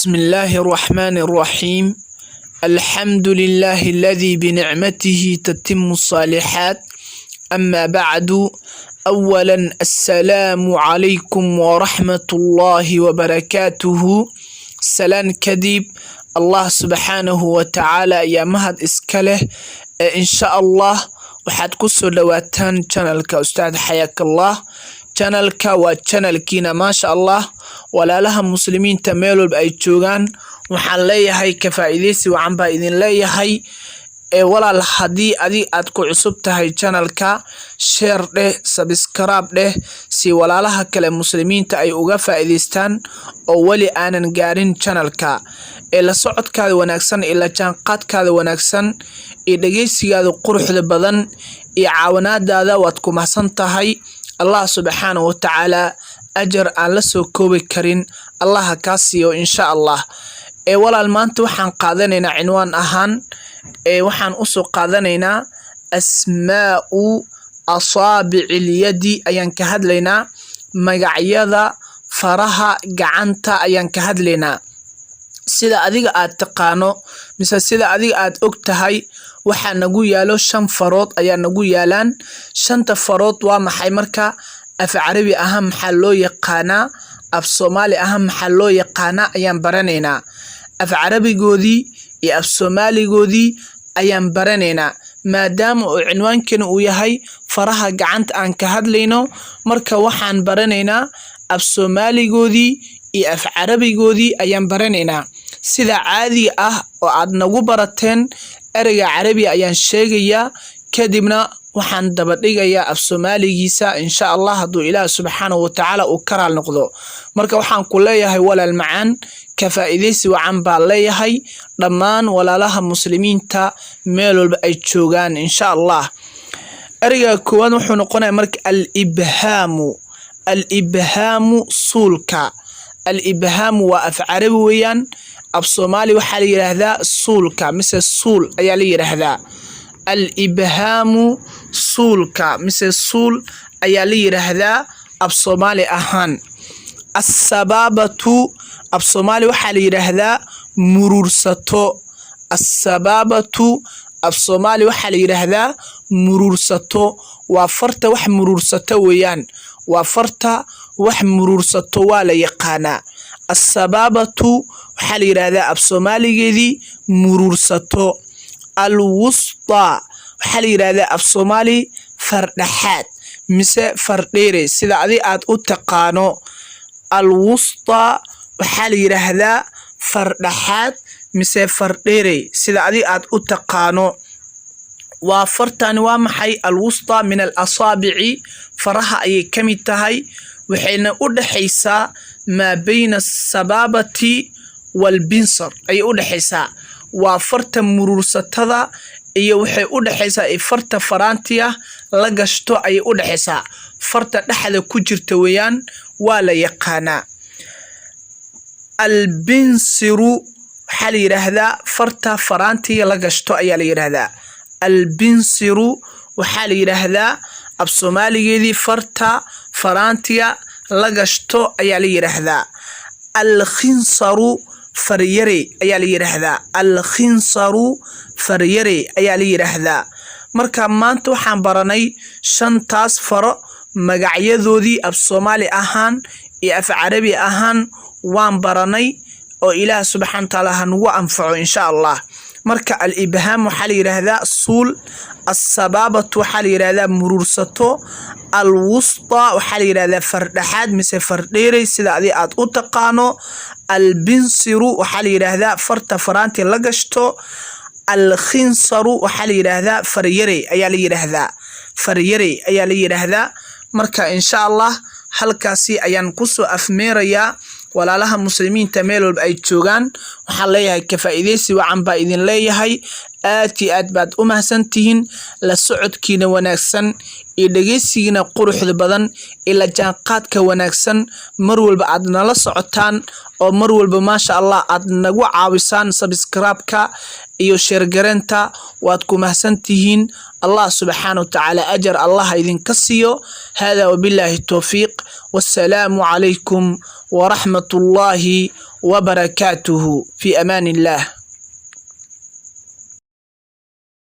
بسم الله الرحمن الرحيم. الحمد لله الذي بنعمته تتم الصالحات. أما بعد، أولا السلام عليكم ورحمة الله وبركاته. سلام كديب الله سبحانه وتعالى يا مهد إسكاله إن شاء الله waxaad ku soo dhawaataan channelka Ustaad Xayakallah. channelka waa channelkiina maasha Allah. walaalaha muslimiinta meel walba ay joogaan waxaan leeyahay ka faa'iideysi wacan baa idin leeyahay. walaal haddii aad ku cusub tahay channelka, share dheh, subscribe dheh si walaalaha kale muslimiinta ay uga faa'iideystaan oo wali aanan gaarin channelka. la socodkaada wanaagsan ila jaanqaadkaada wanaagsan iyo dhageysigaada quruxda badan iyo caawinaadaada waad ku mahadsan tahay. Allah subhanahu wa ta'ala ajar aan la soo koobi karin Allah ka siiyo insha Allah. walaal maanta waxaan qaadanaynaa cinwaan ahaan waxaan u soo qaadanaynaa asmaa'u asaabi'il yadi ayaan ka hadlaynaa. magacyada faraha gacanta ayaan ka hadlaynaa. sida adiga aad taqaano mise sida adiga aad og tahay waxa nagu yaalo 5 farood ayaa nagu yaalaan. 5ta farood waa maxay marka? af carabi ahaan maxaa loo yaqaanaa? af Soomaali ahaan maxaa loo yaqaanaa ayaan baranaynaa. af carabigoodii iyo af Soomaaligoodii ayaan baranaynaa maadaama uu cinwaankan uu yahay faraha gacanta aan ka hadlayno. marka waxaan baranaynaa af Soomaaligoodii iyo af carabigoodii ayaan baranaynaa. sida caadi ah oo aad nagu barateen ereyga carabi ayaan sheegayaa kadibna waxaan daba dhigayaa af Soomaaligiisa insha Allah hadduu Ilaah subhanahu wa ta'ala uu karaal noqdo. marka waxaan ku leeyahay walaal macaan ka faa'iideysi wacan baa leeyahay dhammaan walaalaha muslimiinta meel walba ay joogaan insha Allah. ereyga koowaad wuxuu noqonayaa marka al-ibhaamu suulka. al-ibhaamu waa af carabi weeyaan. af Soomaali waxaa la yiraahdaa suulka mise suul ayaa la yiraahdaa. al-ibhaamu suulka mise suul ayaa la yiraahdaa af Soomaali ahaan. as-sababatu af Soomaali waxaa la yiraahdaa murursato. as-sababatu af Soomaali waxaa la yiraahdaa murursato. waa farta wax murursato weeyaan. waa farta wax murursato waa la yaqaanaa. as-sababatu waxaa la yiraahdaa af Soomaaligeedii murursato. al-wusta waxaa la yiraahdaa af Soomaali fardhaxaad mise fardheere sida aad u taqaano. al-wusta waxaa la yiraahdaa fardhaxaad mise fardheere sida aad u taqaano. waa fartani waa maxay? al-wusta min al-asaabi'i faraha ayay kamid tahay waxayna u dhaxaysaa ma bayna as-sababati wal-binsar ayay u dhaxaysaa. waa farta murursatada iyo waxay u dhaxaysaa farta faraantiya la gashto ayay u dhaxaysaa. farta dhaxda ku jirta weeyaan waa la yaqaanaa. al-binsiru waxaa la yiraahdaa farta faraantiya la gashto ayaa la yiraahdaa. al-binsiru waxaa la yiraahdaa af Soomaaligeedii farta faraantiya la gashto ayaa la yiraahdaa. al-khinsaru faryare ayaa la yiraahdaa. al-khinsaru faryare ayaa la yiraahdaa. marka maanta waxaan baranay 5taas faro magacyadoodii af Soomaali ahaan iyo af carabi ahaan waan baranay oo Ilaah subhanahu wa ta'ala nagu anfaco insha Allah. marka al-ibhaam waxaa la yiraahdaa suul. as-sababatu waxaa la yiraahdaa murursato. al-wusta waxaa la yiraahdaa fardhaxaad mise fardheere sida aad u taqaano. al-binsiru waxaa la yiraahdaa farta faraanti la gashto. al-khinsaru waxaa la yiraahdaa faryare ayaa la yiraahdaa. faryare ayaa la yiraahdaa. marka insha Allah halkaasi ayaan ku soo afmeerayaa walaalaha muslimiinta meel walba ay joogaan. waxaan leeyahay ka faa'iideysi wacan baa idin leeyahay. aad baad u mahadsantihiin la socodkiina wanaagsan iyo dhageysigiina quruxda badan ila jaanqaadka wanaagsan mar walba aad nala socotaan oo mar walba maasha Allah aad nagu caawisaan subscribe-ka iyo share gareenta. waad ku mahadsantihiin. Allah subhanahu wa ta'ala ajar Allah idinka siiyo. hada wabillahi tawfiiq. wassalaamu calaykum ورحمة الله وبركاته. في أمان الله.